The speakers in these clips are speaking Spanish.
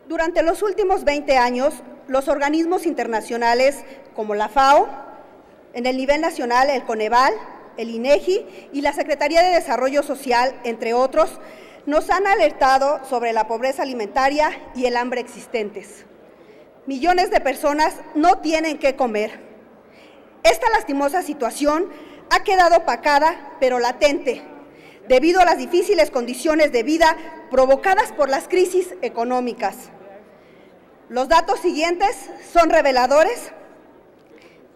Durante los últimos 20 años, los organismos internacionales como la FAO, en el nivel nacional el Coneval, el INEGI y la Secretaría de Desarrollo Social, entre otros, nos han alertado sobre la pobreza alimentaria y el hambre existentes. Millones de personas no tienen qué comer. Esta lastimosa situación ha quedado opacada, pero latente, debido a las difíciles condiciones de vida provocadas por las crisis económicas. Los datos siguientes son reveladores.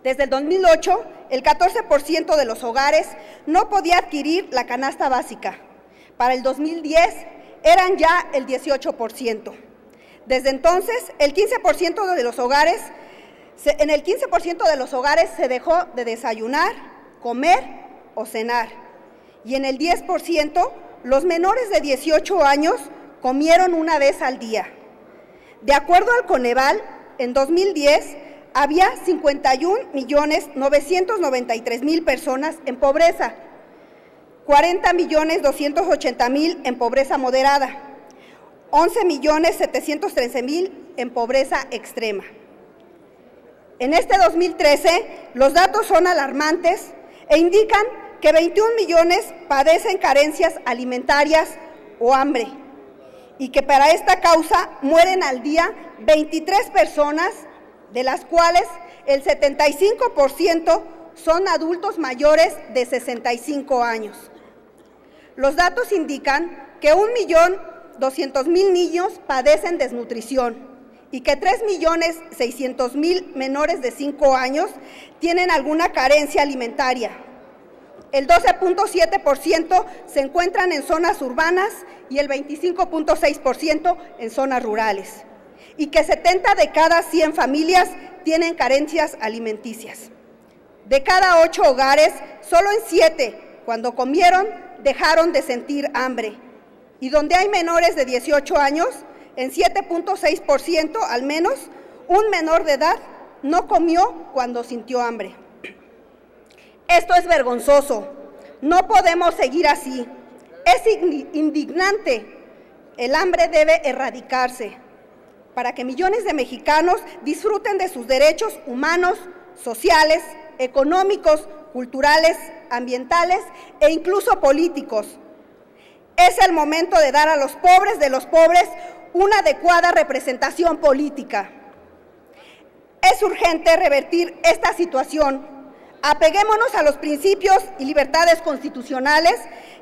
Desde el 2008, el 14% de los hogares no podía adquirir la canasta básica. Para el 2010 eran ya el 18%. Desde entonces, en el 15% de los hogares se dejó de desayunar, comer o cenar. Y en el 10%, los menores de 18 años comieron una vez al día. De acuerdo al Coneval, en 2010 había 51.993.000 personas en pobreza, 40.280.000 en pobreza moderada, 11.713.000 en pobreza extrema. En este 2013, los datos son alarmantes e indican que 21 millones padecen carencias alimentarias o hambre y que para esta causa mueren al día 23 personas, de las cuales el 75% son adultos mayores de 65 años. Los datos indican que 1.200.000 niños padecen desnutrición y que 3.600.000 menores de 5 años tienen alguna carencia alimentaria. El 12.7% se encuentran en zonas urbanas y el 25.6% en zonas rurales, y que 70 de cada 100 familias tienen carencias alimenticias. De cada 8 hogares, solo en 7, cuando comieron, dejaron de sentir hambre, y donde hay menores de 18 años, en 7.6% al menos, un menor de edad no comió cuando sintió hambre. Esto es vergonzoso, no podemos seguir así, es indignante, el hambre debe erradicarse para que millones de mexicanos disfruten de sus derechos humanos, sociales, económicos, culturales, ambientales e incluso políticos. Es el momento de dar a los pobres de los pobres una adecuada representación política. Es urgente revertir esta situación. Apeguémonos a los principios y libertades constitucionales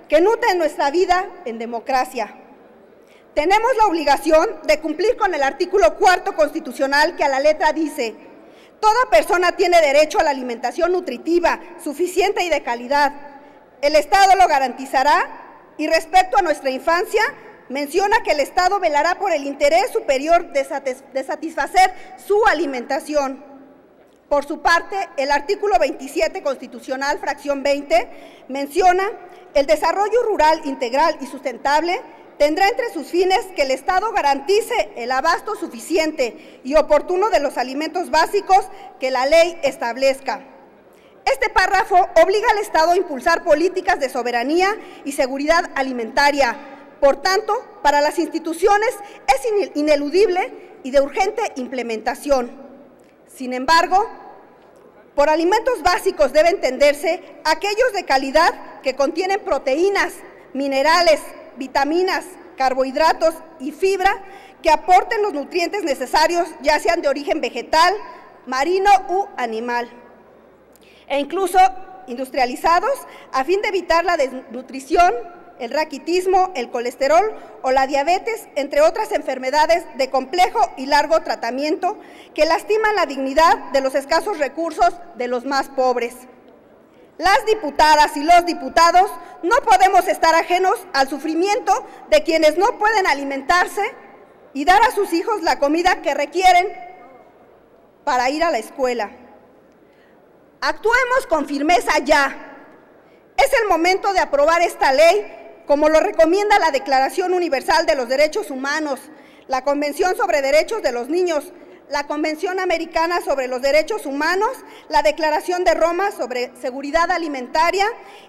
que nutren nuestra vida en democracia. Tenemos la obligación de cumplir con el artículo 4 constitucional que a la letra dice: toda persona tiene derecho a la alimentación nutritiva, suficiente y de calidad. El Estado lo garantizará y respecto a nuestra infancia, menciona que el Estado velará por el interés superior de satisfacer su alimentación. Por su parte, el artículo 27 constitucional, fracción 20, menciona: el desarrollo rural integral y sustentable tendrá entre sus fines que el Estado garantice el abasto suficiente y oportuno de los alimentos básicos que la ley establezca. Este párrafo obliga al Estado a impulsar políticas de soberanía y seguridad alimentaria. Por tanto, para las instituciones es ineludible y de urgente implementación. Sin embargo, por alimentos básicos debe entenderse aquellos de calidad que contienen proteínas, minerales, vitaminas, carbohidratos y fibra que aporten los nutrientes necesarios, ya sean de origen vegetal, marino u animal, e incluso industrializados, a fin de evitar la desnutrición, el raquitismo, el colesterol o la diabetes, entre otras enfermedades de complejo y largo tratamiento que lastiman la dignidad de los escasos recursos de los más pobres. Las diputadas y los diputados no podemos estar ajenos al sufrimiento de quienes no pueden alimentarse y dar a sus hijos la comida que requieren para ir a la escuela. Actuemos con firmeza ya. Es el momento de aprobar esta ley, como lo recomienda la Declaración Universal de los Derechos Humanos, la Convención sobre Derechos de los Niños, la Convención Americana sobre los Derechos Humanos, la Declaración de Roma sobre Seguridad Alimentaria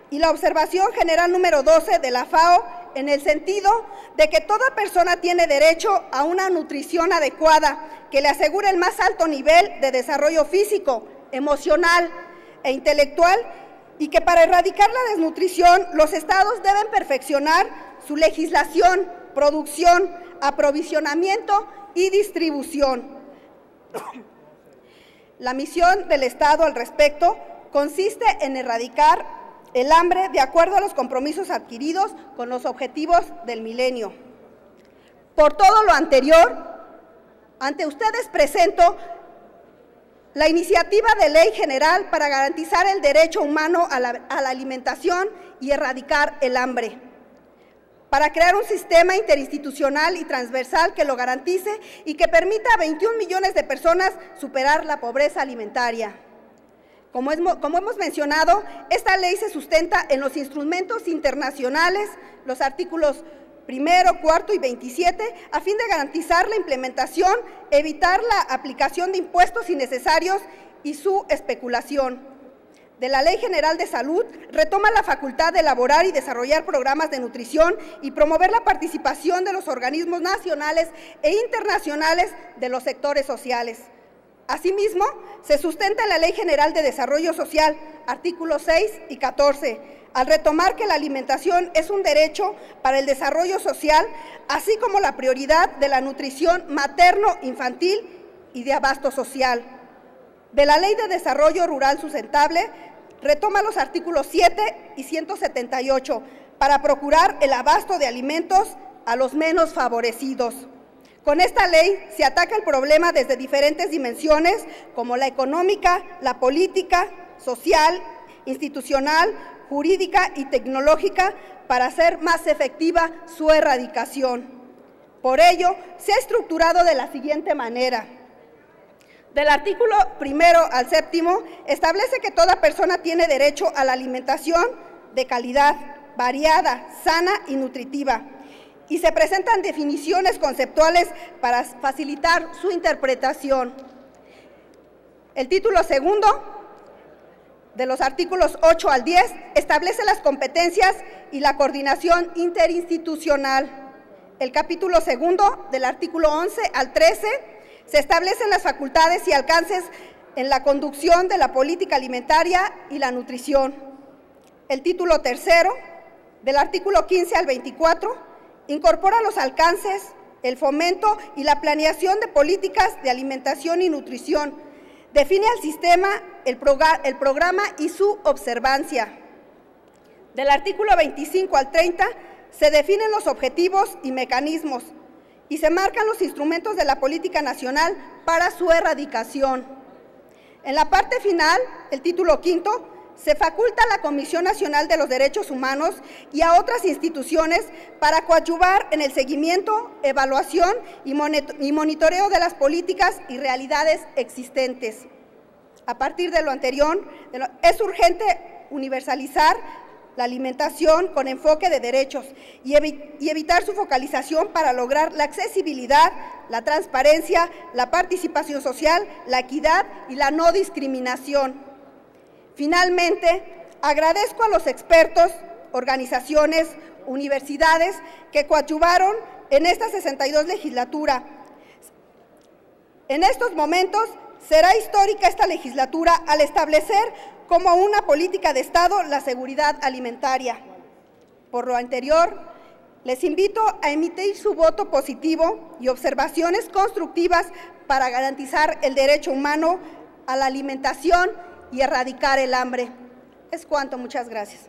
y la Observación General número 12 de la FAO en el sentido de que toda persona tiene derecho a una nutrición adecuada que le asegure el más alto nivel de desarrollo físico, emocional e intelectual, y que para erradicar la desnutrición los estados deben perfeccionar su legislación, producción, aprovisionamiento y distribución. La misión del Estado al respecto consiste en erradicar el hambre de acuerdo a los compromisos adquiridos con los objetivos del milenio. Por todo lo anterior, ante ustedes presento la iniciativa de ley general para garantizar el derecho humano a la alimentación y erradicar el hambre, para crear un sistema interinstitucional y transversal que lo garantice y que permita a 21 millones de personas superar la pobreza alimentaria. Como hemos mencionado, esta ley se sustenta en los instrumentos internacionales, los artículos 1, 4 y 27, a fin de garantizar la implementación, evitar la aplicación de impuestos innecesarios y su especulación. De la Ley General de Salud, retoma la facultad de elaborar y desarrollar programas de nutrición y promover la participación de los organismos nacionales e internacionales de los sectores sociales. Asimismo, se sustenta en la Ley General de Desarrollo Social, artículos 6 y 14, al retomar que la alimentación es un derecho para el desarrollo social, así como la prioridad de la nutrición materno-infantil y de abasto social. De la Ley de Desarrollo Rural Sustentable, retoma los artículos 7 y 178 para procurar el abasto de alimentos a los menos favorecidos. Con esta ley se ataca el problema desde diferentes dimensiones, como la económica, la política, social, institucional, jurídica y tecnológica, para hacer más efectiva su erradicación. Por ello, se ha estructurado de la siguiente manera. Del artículo 1 al 7 establece que toda persona tiene derecho a la alimentación de calidad, variada, sana y nutritiva, y se presentan definiciones conceptuales para facilitar su interpretación. El título segundo, de los artículos 8 al 10, establece las competencias y la coordinación interinstitucional. El capítulo segundo, del artículo 11 al 13, se establecen las facultades y alcances en la conducción de la política alimentaria y la nutrición. El título tercero, del artículo 15 al 24, incorpora los alcances, el fomento y la planeación de políticas de alimentación y nutrición. Define al sistema, el programa y su observancia. Del artículo 25 al 30 se definen los objetivos y mecanismos y se marcan los instrumentos de la política nacional para su erradicación. En la parte final, el título quinto, se faculta a la Comisión Nacional de los Derechos Humanos y a otras instituciones para coadyuvar en el seguimiento, evaluación y monitoreo de las políticas y realidades existentes. A partir de lo anterior, es urgente universalizar la alimentación con enfoque de derechos y evitar su focalización para lograr la accesibilidad, la transparencia, la participación social, la equidad y la no discriminación. Finalmente, agradezco a los expertos, organizaciones, universidades que coadyuvaron en esta 62 legislatura. En estos momentos será histórica esta legislatura al establecer como una política de Estado la seguridad alimentaria. Por lo anterior, les invito a emitir su voto positivo y observaciones constructivas para garantizar el derecho humano a la alimentación y erradicar el hambre. Es cuanto, muchas gracias.